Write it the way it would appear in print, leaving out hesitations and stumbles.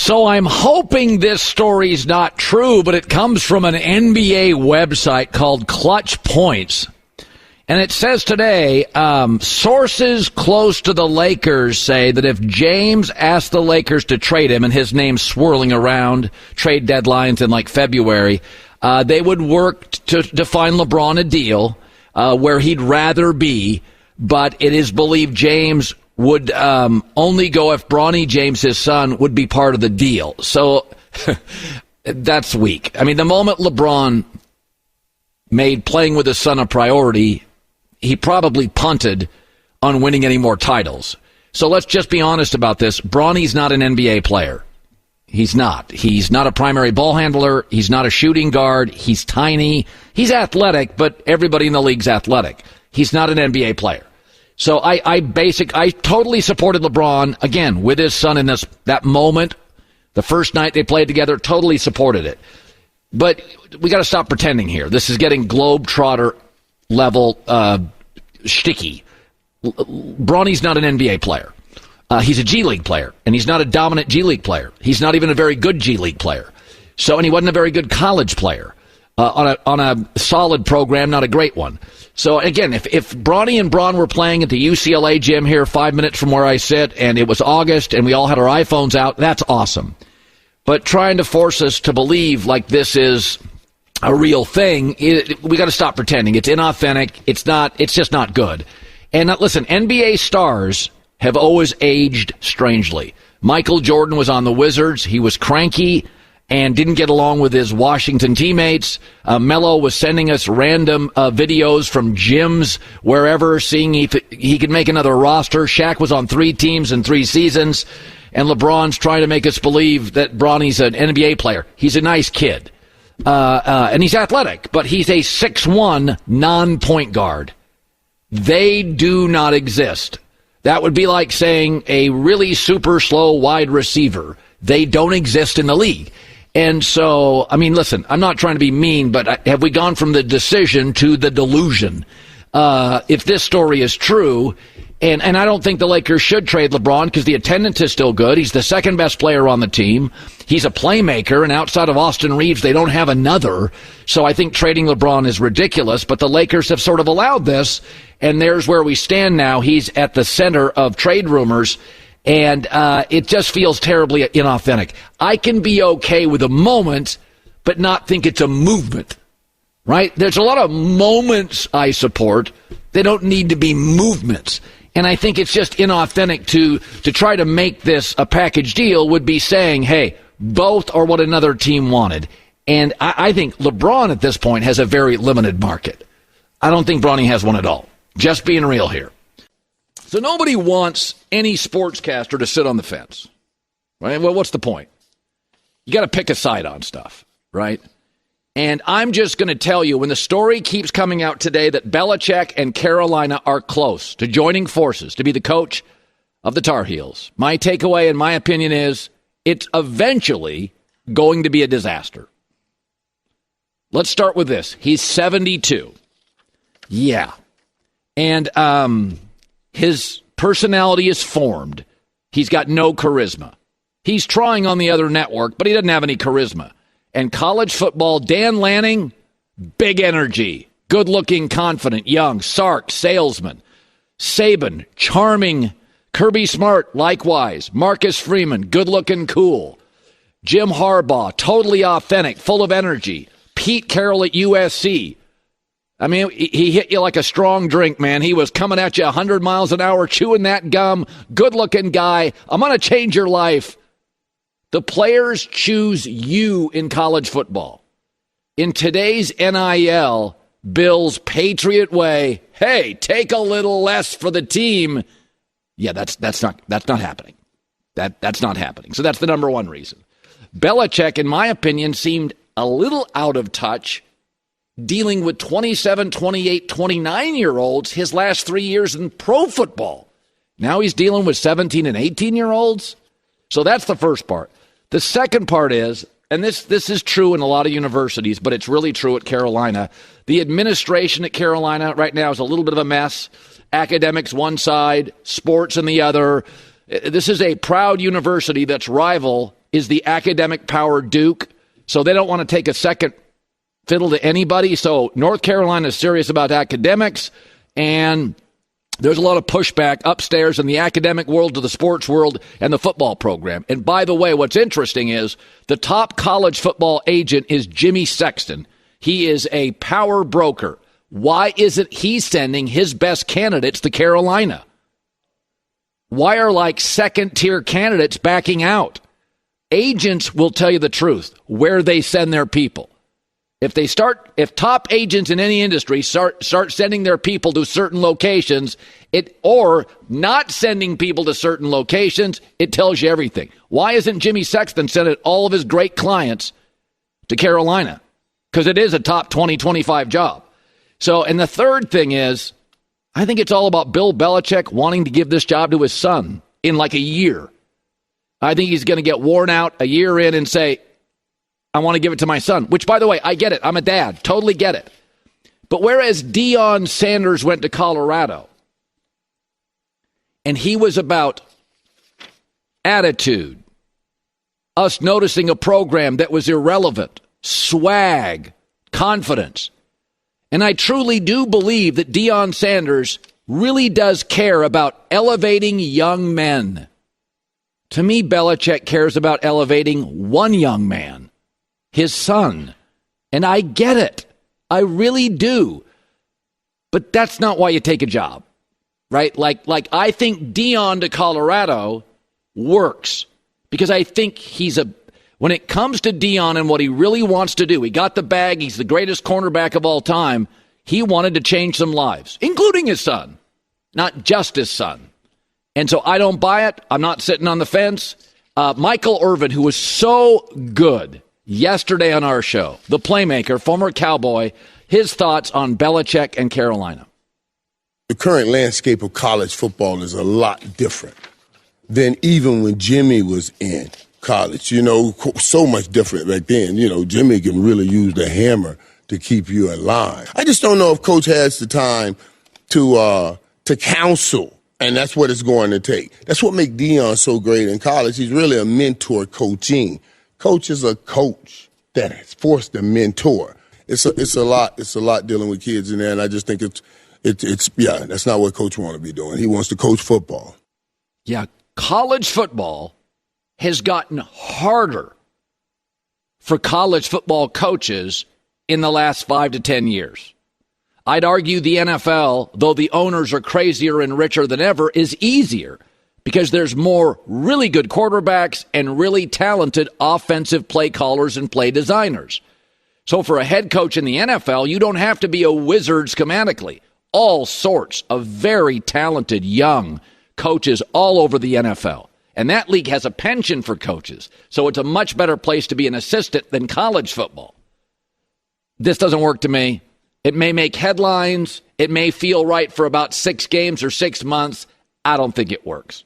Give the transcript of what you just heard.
So I'm hoping this story's not true, but it comes from an NBA website called Clutch Points. And it says today, sources close to the Lakers say that if James asked the Lakers to trade him, and his name's swirling around trade deadlines in like February, they would work to find LeBron a deal where he'd rather be, but it is believed James would only go if Bronny James, his son, would be part of the deal. So that's weak. I mean, the moment LeBron made playing with his son a priority, he probably punted on winning any more titles. So let's just be honest about this. Bronny's not an NBA player. He's not. He's not a primary ball handler. He's not a shooting guard. He's tiny. He's athletic, but everybody in the league's athletic. He's not an NBA player. So I totally supported LeBron, again, with his son in that moment. The first night they played together, totally supported it. But we got to stop pretending here. This is getting Globetrotter level shticky. Bronny's not an NBA player. He's a G League player, and he's not a dominant G League player. He's not even a very good G League player. And he wasn't a very good college player on a solid program, not a great one. So again, if Bronny and Bron were playing at the UCLA gym here 5 minutes from where I sit, and it was August, and we all had our iPhones out, that's awesome. But trying to force us to believe like this is a real thing, we got to stop pretending. It's inauthentic. It's just not good. And listen, NBA stars have always aged strangely. Michael Jordan was on the Wizards. He was cranky and didn't get along with his Washington teammates. Melo was sending us random videos from gyms wherever, seeing if he could make another roster. Shaq was on 3 teams in 3 seasons, and LeBron's trying to make us believe that Bronny's an NBA player. He's a nice kid, and he's athletic, but he's a 6'1" non-point guard. They do not exist. That would be like saying a really super slow wide receiver. They don't exist in the league. And so, I mean, listen, I'm not trying to be mean, but have we gone from the decision to the delusion? If this story is true, and I don't think the Lakers should trade LeBron because the attendance is still good. He's the second best player on the team. He's a playmaker, and outside of Austin Reeves, they don't have another. So I think trading LeBron is ridiculous, but the Lakers have sort of allowed this, and there's where we stand now. He's at the center of trade rumors. And it just feels terribly inauthentic. I can be okay with a moment, but not think it's a movement, right? There's a lot of moments I support. They don't need to be movements. And I think it's just inauthentic to try to make this a package deal would be saying, hey, both are what another team wanted. And I think LeBron at this point has a very limited market. I don't think Bronny has one at all. Just being real here. So nobody wants any sportscaster to sit on the fence, right? Well, what's the point? You got to pick a side on stuff, right? And I'm just going to tell you, when the story keeps coming out today that Belichick and Carolina are close to joining forces to be the coach of the Tar Heels, my takeaway, in my opinion, is it's eventually going to be a disaster. Let's start with this. He's 72. Yeah. And, his personality is formed. He's got no charisma. He's trying on the other network, but he doesn't have any charisma. And college football, Dan Lanning, big energy, good-looking, confident, young, Sark, salesman. Saban, charming. Kirby Smart, likewise. Marcus Freeman, good-looking, cool. Jim Harbaugh, totally authentic, full of energy. Pete Carroll at USC. I mean, he hit you like a strong drink, man. He was coming at you 100 miles an hour, chewing that gum. Good-looking guy. I'm going to change your life. The players choose you in college football. In today's NIL, Bill's Patriot way, hey, take a little less for the team. Yeah, that's not happening. That's not happening. So that's the number one reason. Belichick, in my opinion, seemed a little out of touch dealing with 27, 28, 29-year-olds his last 3 years in pro football. Now he's dealing with 17 and 18-year-olds. So that's the first part. The second part is, and this is true in a lot of universities, but it's really true at Carolina, the administration at Carolina right now is a little bit of a mess. Academics one side, sports on the other. This is a proud university that's rival is the academic power Duke, so they don't want to take a second fiddle to anybody. So North Carolina is serious about academics, and there's a lot of pushback upstairs in the academic world to the sports world and the football program. And by the way, what's interesting is the top college football agent is Jimmy Sexton. He is a power broker. Why isn't he sending his best candidates to Carolina? Why are like second-tier candidates backing out? Agents will tell you the truth, where they send their people. If top agents in any industry start sending their people to certain locations, or not sending people to certain locations, it tells you everything. Why isn't Jimmy Sexton sending all of his great clients to Carolina? Because it is a top 20, 25 job. So, and the third thing is, I think it's all about Bill Belichick wanting to give this job to his son in like a year. I think he's going to get worn out a year in and say, I want to give it to my son, which, by the way, I get it. I'm a dad. Totally get it. But whereas Deion Sanders went to Colorado and he was about attitude, us noticing a program that was irrelevant, swag, confidence. And I truly do believe that Deion Sanders really does care about elevating young men. To me, Belichick cares about elevating one young man, his son. And I get it. I really do. But that's not why you take a job, right? Like I think Deion to Colorado works because I think when it comes to Deion and what he really wants to do, he got the bag. He's the greatest cornerback of all time. He wanted to change some lives, including his son, not just his son. And so I don't buy it. I'm not sitting on the fence. Michael Irvin, who was so good yesterday on our show, the playmaker, former Cowboy, his thoughts on Belichick and Carolina. The current landscape of college football is a lot different than even when Jimmy was in college. You know, so much different back then. You know, Jimmy can really use the hammer to keep you in line. I just don't know if Coach has the time to counsel. And that's what it's going to take. That's what makes Deion so great in college. He's really a mentor coaching. Coach is a coach that is forced to mentor. It's a lot dealing with kids in there, and I just think it's that's not what Coach wants to be doing. He wants to coach football. Yeah, college football has gotten harder for college football coaches in the last 5 to 10 years. I'd argue the NFL, though the owners are crazier and richer than ever, is easier because there's more really good quarterbacks and really talented offensive play callers and play designers. So for a head coach in the NFL, you don't have to be a wizard schematically. All sorts of very talented young coaches all over the NFL. And that league has a penchant for coaches. So it's a much better place to be an assistant than college football. This doesn't work to me. It may make headlines. It may feel right for about 6 games or 6 months. I don't think it works.